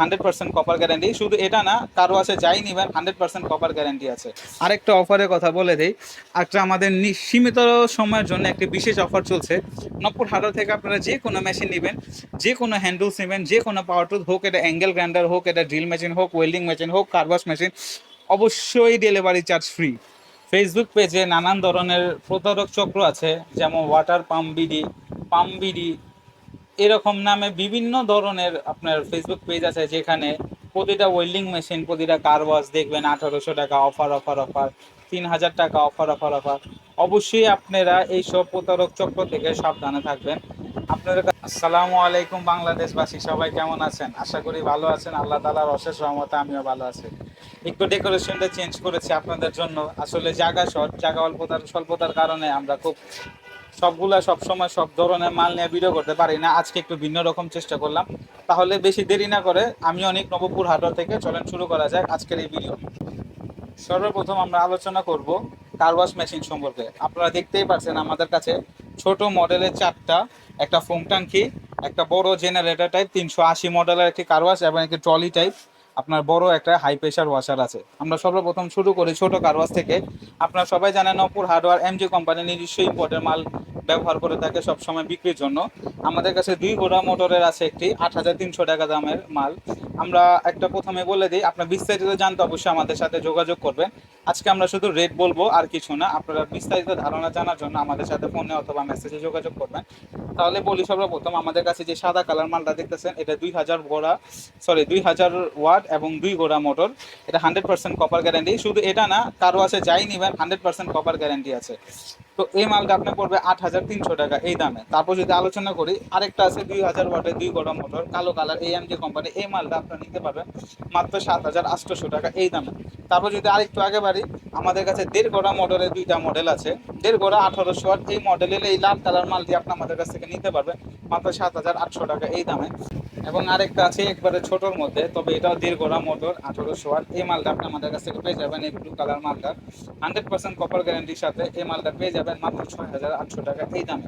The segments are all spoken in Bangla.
100% কপার গ্যারান্টি। শুধু এটা না, কারো আছে যাই নিবেন 100% কপার গ্যারান্টি আছে। আরেকটা অফারের কথা বলে দিই, একটা আমাদের সীমিত সময়ের জন্য একটি বিশেষ অফার চলছে। নপুর হাটার থেকে আপনারা যে কোনো মেশিন নেবেন, যে কোনো হ্যান্ডেলস নেবেন, যে কোনো পাওয়ার টুল হোক, এটা অ্যাঙ্গেল গ্রাইন্ডার হোক, এটা ড্রিল মেশিন হোক, ওয়েল্ডিং মেশিন হোক, কারওয়াশ মেশিন, অবশ্যই ডেলিভারি চার্জ ফ্রি। ফেসবুক পেজে নানান ধরনের প্রতারক চক্র আছে, যেমন ওয়াটার পাম্প বিডি এরকম নামে বিভিন্ন ধরনের আপনার ফেসবুক পেজ আছে, যেখানে প্রতিটা ওয়েল্ডিং মেশিন, প্রতিটা কার ওয়াশ দেখবেন 1800 টাকা অফার অফার অফার, 3000 টাকা অফার অফার অফার। অবশ্যই আপনারা এইসব প্রতারক চক্র থেকে সাবধানে থাকবেন। আপনাদের আসসালামু আলাইকুম বাংলাদেশবাসী, সবাই কেমন আছেন? আশা করি ভালো আছেন। আল্লাহ তাআলার অশেষ রহমতে আমিও ভালো আছি। একটু ডেকোরেশনটা চেঞ্জ করেছি আপনাদের জন্য। আসলে জায়গা শর্ট, জায়গা স্বল্পতার কারণে আমরা খুব সবগুলা সবসময় সব ধরনের মাল নিয়ে ভিডিও করতে পারি না। আজকে একটু ভিন্ন রকম চেষ্টা করলাম। তাহলে বেশি দেরি না করে আমি অনেক নবপুর হাটর থেকে চলেন শুরু করা যাক আজকের এই ভিডিও। সর্বপ্রথম আমরা আলোচনা করব কার ওয়াশ মেশিন সম্পর্কে। আপনারা দেখতেই পাচ্ছেন আমাদের কাছে ছোট মডেলের 4টা, একটা ফোম ট্যাঙ্কি, একটা বড় জেনারেটর টাইপ 380 মডেলের একটি কার ওয়াশ এবং একটি ট্রলি টাইপ আপনার বড় একটা হাই প্রেশার ওয়াশার আছে। আমরা সর্বপ্রথম শুরু করি ছোট কার ওয়াশ থেকে। আপনারা সবাই জানেন নপুর হার্ডওয়্যার এমজি কোম্পানি নিজস্ব ইম্পোর্টের মাল ব্যবহার করে থাকে সবসময় বিক্রির জন্য। আমাদের কাছে 2 ঘোড়া মোটরের আছে একটি 8300 টাকা দামের মাল। আমরা একটা প্রথমে বলে দিই, আপনার বিস্তারিত জানতে অবশ্যই আমাদের সাথে যোগাযোগ করবেন। আজকে আমরা শুধু রেট বলবো আর কিছু না। আপনারা বিস্তারিত ধারণা জানার জন্য আমাদের সাথে ফোনে অথবা মেসেজে যোগাযোগ করবেন। তাহলে বলি, সর্বপ্রথম আমাদের কাছে যে সাদা কালার মালটা দেখতেছেন, এটা 2000 ওয়াট এবং 2 ঘোড়া মোটর। এটা 100% কপার গ্যারান্টি। শুধু এটা না, কারো আছে যাই নিবেন 100% কপার গ্যারান্টি আছে। তো এই মালটা আপনার পড়বে 8300 টাকা এই দামে। তারপর যদি আলোচনা করি, আরেকটা আছে 2000 ওয়াটের 2 ঘোড়া মোটর, কালো কালার, এএমজি কোম্পানি। এই মালটা আপনারা নিতে পারবেন মাত্র 7800 টাকা এই দামে। তারপর যদি আরেকটু আগে বাড়ি, আমাদের কাছে 1.5 ঘোড়া মোটরের 2টা মডেল আছে। 1.5 ঘোড়া 1800 ওয়াট, এই মডেলের এই লাল কালার মালটি আপনি আমাদের কাছ থেকে নিতে পারবেন মাত্র 7800 টাকা এই দামে। এবং আরেকটা আছে একবারে ছোটোর মধ্যে, তবে এটাও 1.5 ঘোড়া মোটর 1800 ওয়াট। এই মালটা আপনি আমাদের কাছ থেকে পেয়ে যাবেন, এই ব্লু কালার মালটা 100% কপার গ্যারান্টির সাথে এই মালটা পেয়ে যাবেন মাত্র 6800 টাকা এই দামে।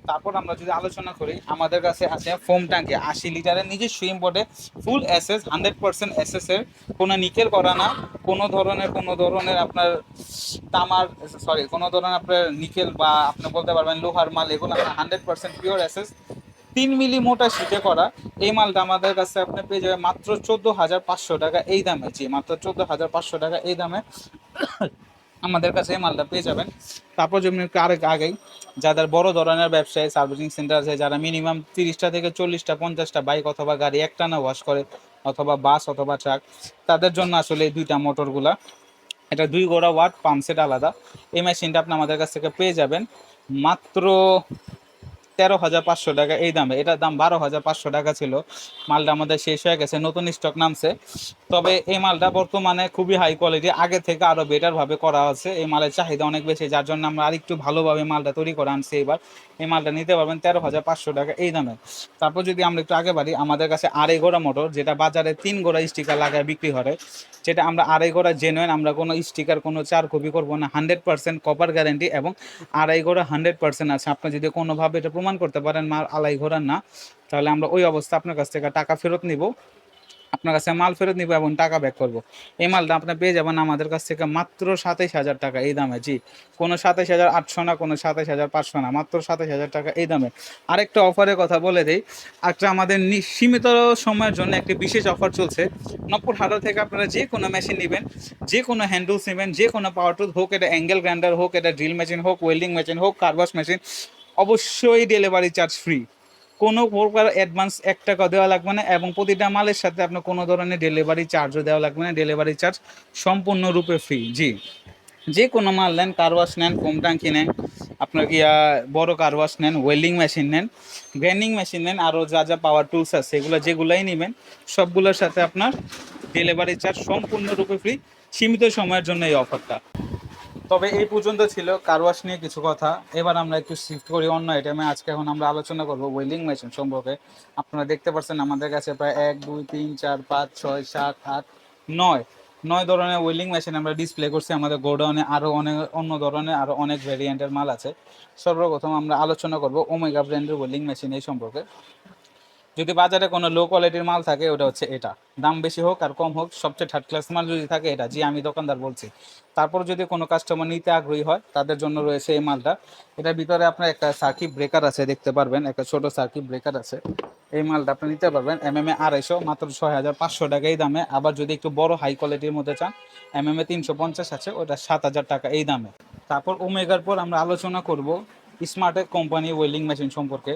তারপর আমরা যদি আলোচনা করি, আমাদের কাছে আছে ফোম ট্যাঙ্কি 80 লিটারের নিজস্ব ইম্পোর্টে ফুল এসএস, 100% এসএস এর, কোনো নিকেল করা না, কোনো ধরনের আপনার তামার, কোনো ধরনের আপনার নিকেল বা আপনি বলতে পারবেন লোহার মাল, এগুলো 100% পিওর এসএস 3 মিলি মোটা শীটে করা। এই মালটা আমাদের কাছে আপনি পেয়ে যাবেন মাত্র 14,500 টাকা এই দামে। জি, মাত্র 14,500 টাকা এই দামে আমাদের কাছে এই মালটা পেয়ে যাবেন। তারপর যেমনি একটু আরেক আগেই, যাদের বড় ধরনের ব্যবসায়ী সার্ভিসিং সেন্টার আছে, যারা মিনিমাম 30টা থেকে 40টা 50টা বাইক অথবা গাড়ি একটানা ওয়াশ করে, অথবা বাস অথবা ট্রাক, তাদের জন্য আসলে এই 2টা মোটরগুলা। এটা 2 ঘোড়া ওয়াট, পাম্প সেট আলাদা। এই মেশিনটা আপনি আমাদের কাছ থেকে পেয়ে যাবেন মাত্র 13,500 টাকা এই দামে। এটার দাম 12,500 টাকা ছিল। মালটা আমাদের শেষ হয়ে গেছে, নতুন স্টক নামছে। তবে এই মালটা বর্তমানে খুবই হাই কোয়ালিটি, আগে থেকে আরও বেটারভাবে করা আছে। এই মালের চাহিদা অনেক বেশি, যার জন্য আমরা আরেকটু ভালোভাবে মালটা তৈরি করে আনছি এবার। এই মালটা নিতে পারবেন 13,500 টাকা এই দামে। তারপর যদি আমরা একটু আগে বাড়ি, আমাদের কাছে আড়াই ঘোড়া মোটর, যেটা বাজারে 3 ঘোড়া স্টিকার লাগায় বিক্রি হয়, যেটা আমরা আড়াই ঘোড়া জেনুইন, আমরা কোনো স্টিকার কোনো চার কপি করবো না, 100% কপার গ্যারান্টি এবং আড়াই ঘোড়া 100% আছে। আপনি যদি কোনোভাবে এটা প্রমাণ করতে পারেন মাল আড়াই ঘোড়া না, তাহলে আমরা ওই অবস্থা আপনার কাছ থেকে টাকা ফেরত নিব, আপনার কাছে মাল ফেরত নিব এবং টাকা ব্যাক করব। এই মালটা আপনি পেয়ে যাবেন আমাদের কাছ থেকে মাত্র 27,000 টাকা এই দামে। জি, কোনো 27,800 না, কোনো 27,500 না, মাত্র 27,000 টাকা এই দামে। আরেকটা অফারের কথা বলে দিই, একটা আমাদের সীমিত সময়ের জন্য একটি বিশেষ অফার চলছে। নপুর হাটা থেকে আপনারা যে কোনো মেশিন নেবেন, যে কোনো হ্যান্ডেলস নেবেন, যে কোনো পাওয়ার টুল হোক, এটা অ্যাঙ্গেল গ্রাইন্ডার হোক, এটা ড্রিল মেশিন হোক, ওয়েল্ডিং মেশিন হোক, কারওয়াশ মেশিন, অবশ্যই ডেলিভারি চার্জ ফ্রি। কোনো প্রকার অ্যাডভান্স 1 টাকা দেওয়া লাগবে না এবং প্রতিটা মালের সাথে আপনার কোনো ধরনের ডেলিভারি চার্জও দেওয়া লাগবে না। ডেলিভারি চার্জ সম্পূর্ণরূপে ফ্রি। জি, যে কোনো মাল নেন, কারওয়াশ নেন, ফোম ট্যাঙ্কি নেন, আপনার কি বড় কারওয়াশ নেন, ওয়েল্ডিং মেশিন নেন, গ্রাইন্ডিং মেশিন নেন, আরও যা যা পাওয়ার টুলস আছে এগুলো যেগুলাই নেবেন, সবগুলোর সাথে আপনার ডেলিভারি চার্জ সম্পূর্ণরূপে ফ্রি। সীমিত সময়ের জন্য এই অফারটা। তবে এই পর্যন্ত ছিল কারওয়াশ নিয়ে কিছু কথা। এবার আমরা একটু শিফট করি অন্য আইটেমে। আজকে এখন আমরা আলোচনা করব ওয়েল্ডিং মেশিন সম্পর্কে। আপনারা দেখতে পাচ্ছেন আমাদের কাছে প্রায় 1 2 3 4 5 6 7 8 9 ধরনের ওয়েল্ডিং মেশিন আমরা ডিসপ্লে করছি আমাদের গোডাউনে। আরও অনেক অন্য ধরনের আরও অনেক ভ্যারিয়েন্টের মাল আছে। সর্বপ্রথম আমরা আলোচনা করব ওমেগা ব্র্যান্ডের ওয়েল্ডিং মেশিন এই সম্পর্কে। যদি বাজারে কোনো লো কোয়ালিটির মাল থাকে, ওটা হচ্ছে এটা। দাম বেশি হোক আর কম হোক, সবচেয়ে থার্ড ক্লাস মাল যদি থাকে এটা, জি আমি দোকানদার বলছি। তারপর যদি কোনো কাস্টমার নিতে আগ্রহী হয় তাদের জন্য রয়েছে এই মালটা। এটার ভিতরে আপনার একটা সার্কিট ব্রেকার আছে, দেখতে পারবেন একটা ছোট সার্কিট ব্রেকার আছে। এই মালটা আপনি নিতে পারবেন এমএমএ 250, মাত্র 6500 টাকা এই দামে। আবার যদি একটু বড় হাই কোয়ালিটির মধ্যে চান, এমএমএ 350 আছে, ওটা 7000 টাকা এই দামে। তারপর ওমেগার পর আমরা আলোচনা করব স্মার্টেক কোম্পানি ওয়েল্ডিং মেশিন সম্পর্কে।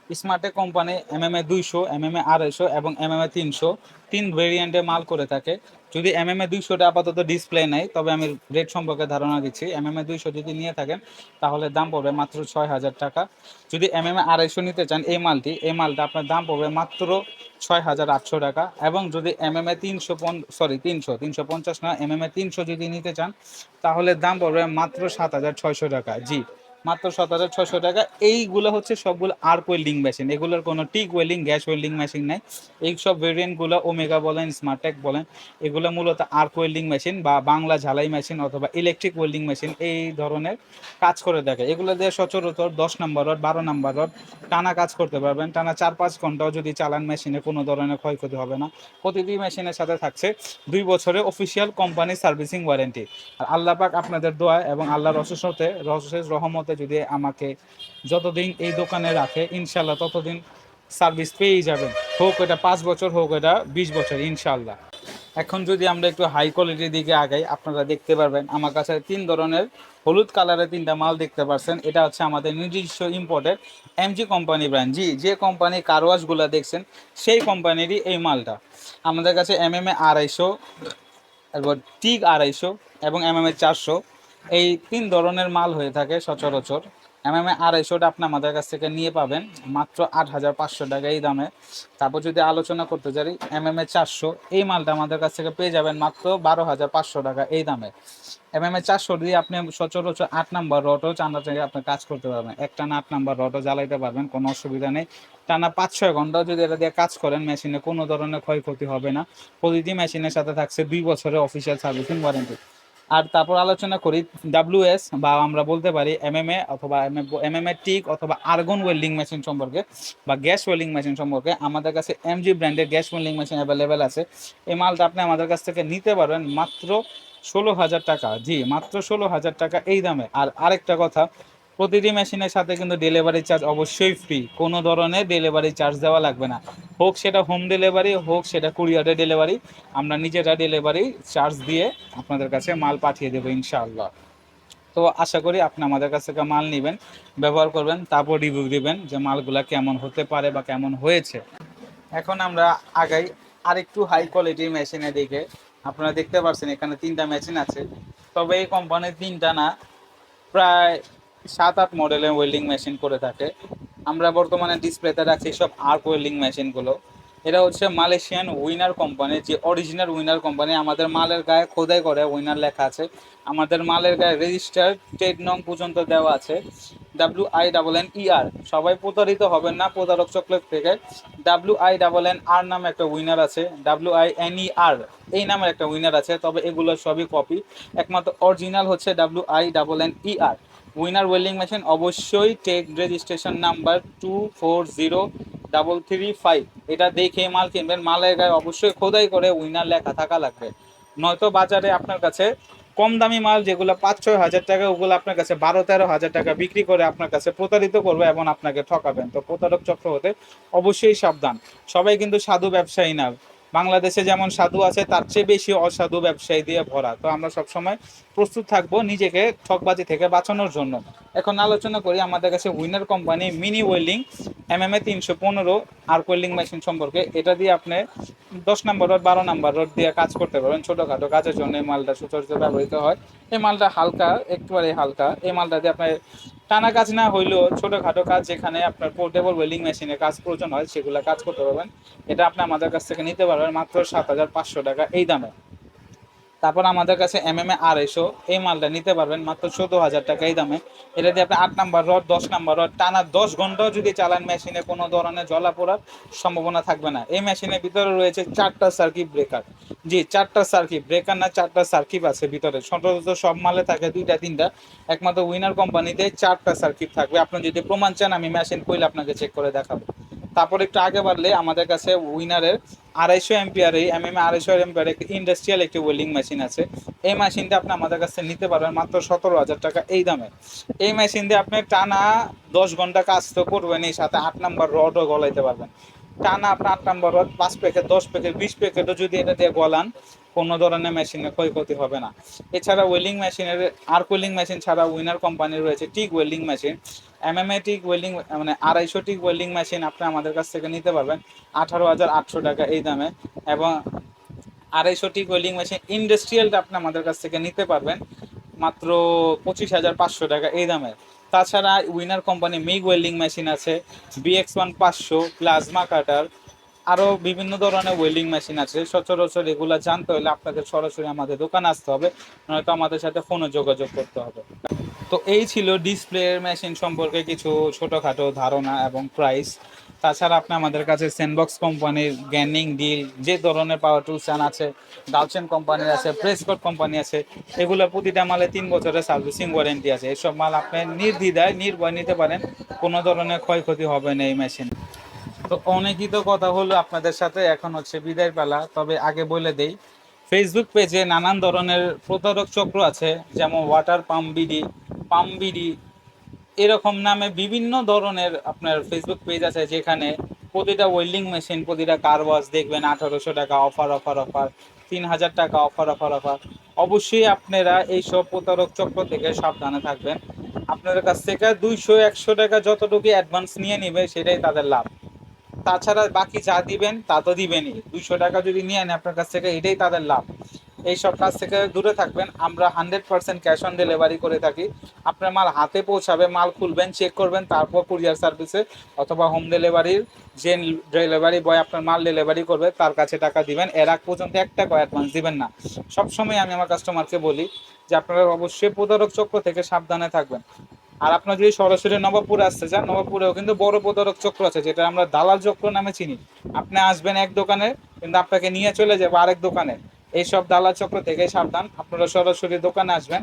স্মার্টেক কোম্পানি এমএমএ 200, এমএমএ 250 এবং এমএমএ 300 তিন ভেরিয়েন্টে মাল করে থাকে। যদি এমএমএ 200টা আপাতত ডিসপ্লে নেই, তবে আমি রেট সম্পর্কে ধারণা দিচ্ছি। এমএমএ 200 যদি নিয়ে থাকেন তাহলে দাম পড়বে মাত্র 6000 টাকা। যদি এমএমএ 250 নিতে চান এই মালটা আপনার দাম পড়বে মাত্র 6800 টাকা। এবং যদি এমএমএ 350 না, এমএমএ 300 যদি নিতে চান তাহলে দাম পড়বে মাত্র 7600 টাকা। জি, মাত্র 7600 টাকা। এইগুলো হচ্ছে সবগুলো আর্ক ওয়েল্ডিং মেশিন, এগুলোর কোনো tick welding, gas welding machine নাই। এই সব ভেরিয়েন্টগুলো ওমেগা বলেন, স্মার্টেক বলেন, এগুলো মূলত আর্ক ওয়েল্ডিং মেশিন বা বাংলা ঝালাই মেশিন অথবা ইলেকট্রিক ওয়েল্ডিং মেশিন এই ধরনের কাজ করে থাকে। এগুলো দিয়ে সচরাচর 10 নম্বর রড, 12 নম্বর রড টানা কাজ করতে পারবেন। টানা 4-5 ঘন্টাও যদি চালান মেশিনে কোনো ধরনের ক্ষয়ক্ষতি হবে না। প্রতিটি মেশিনের সাথে থাকছে 2 বছরের অফিসিয়াল কোম্পানি সার্ভিসিং ওয়ারেন্টি। আর আল্লাহ পাক আপনাদের দোয়া এবং আল্লাহর অশেষ রহমতে যদি আমাকে যতদিন এই দোকানে রাখে, ইনশাল্লাহ ততদিন সার্ভিস পেয়েই যাবেন, হোক এটা 5 বছর, হোক এটা 20 বছর ইনশাল্লাহ। এখন যদি আমরা একটু হাই কোয়ালিটির দিকে আগাই, আপনারা দেখতে পারবেন আমার কাছে 3 ধরনের হলুদ কালারের 3টা মাল দেখতে পাচ্ছেন। এটা হচ্ছে আমাদের নিজস্ব ইম্পোর্টেড এমজি কোম্পানি ব্র্যান্ড। জি, যে কোম্পানি কারওয়াশগুলো দেখছেন সেই কোম্পানিরই এই মালটা। আমাদের কাছে এমএমএ 250, তারপর টিক 250 এবং এমএমএ 400 এই 3 ধরনের মাল হয়ে থাকে সচরাচর। এমএমএ 250টা আপনি আমাদের কাছ থেকে নিয়ে পাবেন মাত্র 8500 টাকা এই দামে। তারপর যদি আলোচনা করতে চাই এমএমএ 400, এই মালটা আমাদের কাছ থেকে পেয়ে যাবেন মাত্র 12500 টাকা এই দামে। এমএমএ 400 দিয়ে আপনি সচরাচর 8 নাম্বার রডও চানা চাইলে আপনি কাজ করতে পারবেন, একটানা 8 নাম্বার রডও জ্বালাইতে পারবেন, কোনো অসুবিধা নেই। টানা 5-6 ঘন্টাও যদি এটা দিয়ে কাজ করেন মেশিনে কোনো ধরনের ক্ষয়ক্ষতি হবে না। প্রতিটি মেশিনের সাথে থাকছে 2 বছরের অফিসিয়াল সার্ভিসিং ওয়ারেন্টি। আর তারপর আলোচনা করি ডাব্লিউএস বা আমরা বলতে পারি এমএমএ অথবা এমএমএ টিক অথবা আর্গন ওয়েল্ডিং মেশিন সম্পর্কে বা গ্যাস ওয়েল্ডিং মেশিন সম্পর্কে। আমাদের কাছে এমজি ব্র্যান্ডের গ্যাস ওয়েল্ডিং মেশিন অ্যাভেলেবেল আছে। এই মালটা আপনি আমাদের কাছ থেকে নিতে পারবেন মাত্র 16000 টাকা। জি, মাত্র 16000 টাকা এই দামে। আর আরেকটা কথা, প্রতিটি মেশিনের সাথে কিন্তু ডেলিভারি চার্জ অবশ্যই ফ্রি, কোনো ধরনের ডেলিভারি চার্জ দেওয়া লাগবে না। হোক সেটা হোম ডেলিভারি, হোক সেটা কুরিয়ারে ডেলিভারি, আমরা নিজেরা ডেলিভারি চার্জ দিয়ে আপনাদের কাছে মাল পাঠিয়ে দেবো ইনশাআল্লাহ। তো আশা করি আপনি আমাদের কাছ থেকে মাল নেবেন, ব্যবহার করবেন, তারপর রিভিউ দিবেন যে মালগুলা কেমন হতে পারে বা কেমন হয়েছে। এখন আমরা আগাই আরেকটু হাই কোয়ালিটির মেশিনের দিকে। আপনারা দেখতে পাচ্ছেন এখানে 3টা মেশিন আছে, তবে এই কোম্পানির 3টা না, প্রায় 7-8 মডেলের ওয়েল্ডিং মেশিন করে থাকে। আমরা বর্তমানে ডিসপ্লেতে রাখছি সব আর্ক ওয়েল্ডিং মেশিনগুলো। এটা হচ্ছে মালয়েশিয়ান উইনার কোম্পানি, যে অরিজিনাল উইনার কোম্পানি। আমাদের মালের গায়ে খোদাই করে উইনার লেখা আছে, আমাদের মালের গায়ে রেজিস্টার ট্রেড নং পর্যন্ত দেওয়া আছে WINNER। সবাই প্রতারিত হবেন না প্রতারক চকলেট থেকে। WINNR নামে একটা উইনার আছে, WINER এই নামের একটা উইনার আছে, তবে এগুলো সবই কপি। একমাত্র অরিজিনাল হচ্ছে WINNER উইনার ওয়েল্ডিং মেশিন। অবশ্যই টেক রেজিস্ট্রেশন নাম্বার 240335, এটা দেখে মাল কিনবেন। মালের গায়ে অবশ্যই খোদাই করে উইনার লেখা থাকা লাগবে, নয়তো বাজারে আপনার কাছে কম দামি মাল যেগুলো 5-6 হাজার টাকা, ওগুলো আপনার কাছে 12-13 হাজার টাকা বিক্রি করে আপনার কাছে প্রতারিত করবে এবং আপনাকে ঠকাবেন। তো প্রতারক চক্র হতে অবশ্যই সাবধান। সবাই কিন্তু সাধু ব্যবসায়ী না, বাংলাদেশে যেমন সাধু আছে তার চেয়ে বেশি অসাধু ব্যবসায়ী দিয়ে ভরা। তো আমরা সবসময় প্রস্তুত থাকবো নিজেকে ঠকবাজি থেকে বাঁচানোর জন্য। এখন আলোচনা করি আমাদের কাছে winner company mini welding MMA 315 arc welding machine সম্পর্কে। এটা দিয়ে আপনি 10 নম্বর রড, 12 নম্বর রড দিয়ে কাজ করতে পারবেন। ছোটোখাটো কাজের জন্য এই মালটা সচরাচর ব্যবহৃত হয়। এই মালটা হালকা, একটুবারে হালকা। এই মালটা দিয়ে আপনার টানা কাজ না হইলেও ছোটোখাটো কাজ যেখানে আপনার পোর্টেবল ওয়েল্ডিং মেশিনে কাজ প্রয়োজন হয় সেগুলো কাজ করতে পারবেন। এটা আপনি আমাদের কাছ থেকে নিতে পারবেন মাত্র 7500 টাকা এই দামে। তারপর আমাদের কাছে এমএমএ 250 এই মালটা নিতে পারবেন মাত্র 14000 টাকা এই দামে। এটা দিয়ে আপনি 8 নাম্বার রড, 10 নাম্বার রড টানা 10 ঘন্টাও যদি চালান মেশিনে কোনো ধরনের জ্বলা পোড়ার সম্ভাবনা থাকবে না। এই মেশিনের ভিতরে রয়েছে 4টা সার্কিট ব্রেকার। জি, 4টা সার্কিট ব্রেকার না, 4টা সার্কিট আছে ভিতরে। সচরাচর সব মালে থাকে 2-3টা, একমাত্র উইনার কোম্পানিতে 4টা সার্কিট থাকবে। আপনি যদি প্রমাণ চান আমি মেশিন খুলে আপনাকে চেক করে দেখাবো। তারপর একটু আগে বাড়লে আমাদের কাছে উইনারের 250 এমপিআর, এই এমএম 250 এমপিআর একটি ইন্ডাস্ট্রিয়াল একটি ওয়েল্ডিং মেশিন আছে। এই মেশিনটা আপনি আমাদের কাছে নিতে পারবেন মাত্র 17,000 টাকা এই দামে। এই মেশিন দিয়ে আপনি টানা 10 ঘন্টা কাজ তো করবেন, এই সাথে 8 নাম্বার রডও গলাইতে পারবেন। টানা আপনার 8 নাম্বার রড 5 প্যাকেট 10 প্যাকেট 20 প্যাকেটও যদি এটা দিয়ে গলান, কোনো ধরনের মেশিনের ক্ষয়ক্ষতি হবে না। এছাড়া ওয়েল্ডিং মেশিনের আর কোয়েলিং মেশিন ছাড়া উইনার কোম্পানির রয়েছে tick welding machine, MMA tick welding মানে 250 টিক ওয়েল্ডিং মেশিন আপনি আমাদের কাছ থেকে নিতে পারবেন 18,800 টাকা এই দামে। এবং 250 টিক ওয়েল্ডিং মেশিন ইন্ডাস্ট্রিয়ালটা আপনি আমাদের কাছ থেকে নিতে পারবেন মাত্র 25,500 টাকা এই দামে। তাছাড়া winner company MiG welding machine আছে, BX1 500, প্লাজমা কাটার, আরও বিভিন্ন ধরনের ওয়েল্ডিং মেশিন আছে। সচরাচর এগুলো জানতে হলে আপনাদের সরাসরি আমাদের দোকানে আসতে হবে, নয়তো আমাদের সাথে ফোনে যোগাযোগ করতে হবে। তো এই ছিল ডিসপ্লে মেশিন সম্পর্কে কিছু ছোটোখাটো ধারণা এবং প্রাইস। তাছাড়া আপনি আমাদের কাছে সেনবক্স কোম্পানির গ্যানিং ডিল যে ধরনের পাওয়ার টুলস চান আছে, ডালচেন কোম্পানির আছে, প্রেসকট কোম্পানি আছে, এগুলো প্রতিটা মালে 3 বছরের সার্ভিসিং ওয়ারেন্টি আছে। এসব মাল আপনি নির্দ্বিধায় নির্ভয় নিতে পারেন, কোনো ধরনের ক্ষয়ক্ষতি হবে না এই মেশিন। তো অনেকই তো কথা হলো আপনাদের সাথে, এখন হচ্ছে বিদায় পালা। তবে আগে বলে দেই, ফেসবুক পেজে নানান ধরনের প্রতারক চক্র আছে, যেমন ওয়াটার পাম্প বিডি এরকম নামে বিভিন্ন ধরনের আপনার ফেসবুক পেজ আছে, যেখানে প্রতিটা ওয়েল্ডিং মেশিন, প্রতিটা কার ওয়াশ দেখবেন 1800 টাকা অফার অফার অফার, 3000 টাকা অফার অফার অফার। অবশ্যই আপনারা এইসব প্রতারক চক্র থেকে সাবধানে থাকবেন। আপনাদের কাছ থেকে 200-100 টাকা যতটুকু অ্যাডভান্স নিয়ে নিবে সেটাই তাদের লাভ। তাছাড়া বাকি যা দিবেন তা তো দিবেনই, 200 টাকা যদি নিয়ে নেন আপনার কাছ থেকে এটাই তাদের লাভ। এইসব কাজ থেকে দূরে থাকবেন। আমরা 100% ক্যাশ অন ডেলিভারি করে থাকি। আপনার মাল হাতে পৌঁছাবে, মাল খুলবেন, চেক করবেন, তারপর কুরিয়ার সার্ভিসে অথবা হোম ডেলিভারির যে ডেলিভারি বয় আপনার মাল ডেলিভারি করবে তার কাছে টাকা দিবেন। এর আগ পর্যন্ত 1 টাকা অ্যাডভান্স দিবেন না। সবসময় আমি আমার কাস্টমারকে বলি যে আপনারা অবশ্যই প্রতারক চক্র থেকে সাবধানে থাকবেন। আর আপনার যদি সরাসরি নবাবপুরে আসতে চান, নবাবপুরেও কিন্তু বড় প্রতারক চক্র আছে, যেটা আমরা দালাল চক্র নামে চিনি। আপনি আসবেন এক দোকানে, কিন্তু আপনাকে নিয়ে চলে যাবো আরেক দোকানে। এইসব দালাল চক্র থেকে সাবধান। আপনারা সরাসরি দোকানে আসবেন,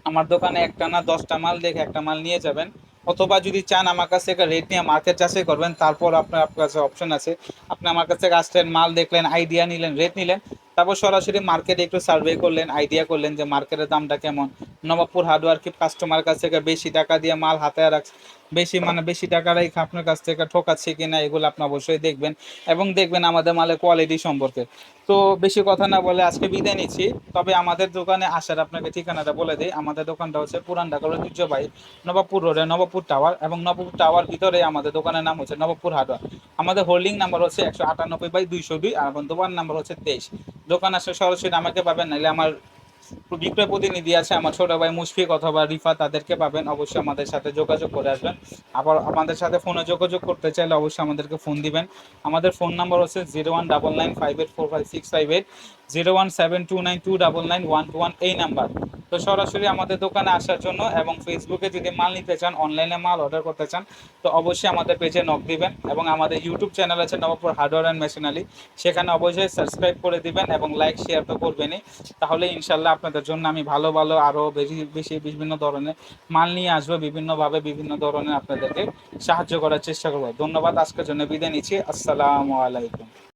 আমার দোকানে একটা না 10টা মাল দেখে একটা মাল নিয়ে যাবেন। অথবা যদি চান আমার কাছ থেকে রেট নিয়ে মার্কেট যাচাই করবেন, তারপর আপনার কাছে অপশন আছে, আপনি আমার কাছ থেকে আসলেন, মাল দেখলেন, আইডিয়া নিলেন, রেট নিলেন, তারপর সরাসরি মার্কেটে একটু সার্ভে করলেন, আইডিয়া করলেন যে মার্কেটের দামটা কেমন। নবাবপুর হার্ডওয়ার কি কাস্টমার কাছ থেকে বেশি টাকা দিয়ে মাল হাতে রাখ, বেশি টাকা রেখে আপনার কাছ থেকে ঠকাচ্ছে কিনা, এগুলো আপনি অবশ্যই দেখবেন। এবং দেখবেন আমাদের মালের কোয়ালিটি সম্পর্কে। তো বেশি কথা না বলে আজকে বিদায় নিচ্ছি। তবে আমাদের দোকানে আসার আপনাকে ঠিকানাটা বলে দিই। আমাদের দোকানটা হচ্ছে পুরান ঢাকার ঐতিহ্যবাহী নবাবপুর রোডে নবাবপুর টাওয়ার, এবং নবাবপুর টাওয়ার ভিতরে আমাদের দোকানের নাম হচ্ছে নবাবপুর হার্ডওয়্যার। আমাদের হোল্ডিং নাম্বার হচ্ছে 198/202, আর আমার দোকান নাম্বার হচ্ছে 23। দোকান আসলে সরাসরি আমাকে পাবেন, নাহলে আমার বিক্রয় প্রতিনিধি আছে আমার ছোট ভাই মুশফিক অথবা রিফা, তাদেরকে পাবেন। অবশ্যই আমাদের সাথে যোগাযোগ করে আসবেন। আবার আমাদের সাথে ফোনে যোগাযোগ করতে চাইলে অবশ্যই আমাদেরকে ফোন দিবেন। আমাদের ফোন নাম্বার হচ্ছে 0199584565, 0172929911 এই নাম্বার। তো সরাসরি আমাদের দোকানে আসার জন্য এবং ফেসবুকে যদি মাল নিতে চান, অনলাইনে মাল অর্ডার করতে চান, তো অবশ্যই আমাদের পেজে নক দিবেন। এবং আমাদের ইউটিউব চ্যানেল আছে নবাবপুর হার্ডওয়্যার অ্যান্ড মেশিনারি, সেখানে অবশ্যই সাবস্ক্রাইব করে দিবেন এবং লাইক শেয়ার তো করবেনই। তাহলে ইনশাল্লাহ আপনাদের জন্য আমি ভালো ভালো আরও বেশি বেশি বিভিন্ন ধরনের মাল নিয়ে আসবো, বিভিন্নভাবে বিভিন্ন ধরনের আপনাদেরকে সাহায্য করার চেষ্টা করবো। ধন্যবাদ, আজকের জন্য বিদায় নিচ্ছি। আসসালামু আলাইকুম।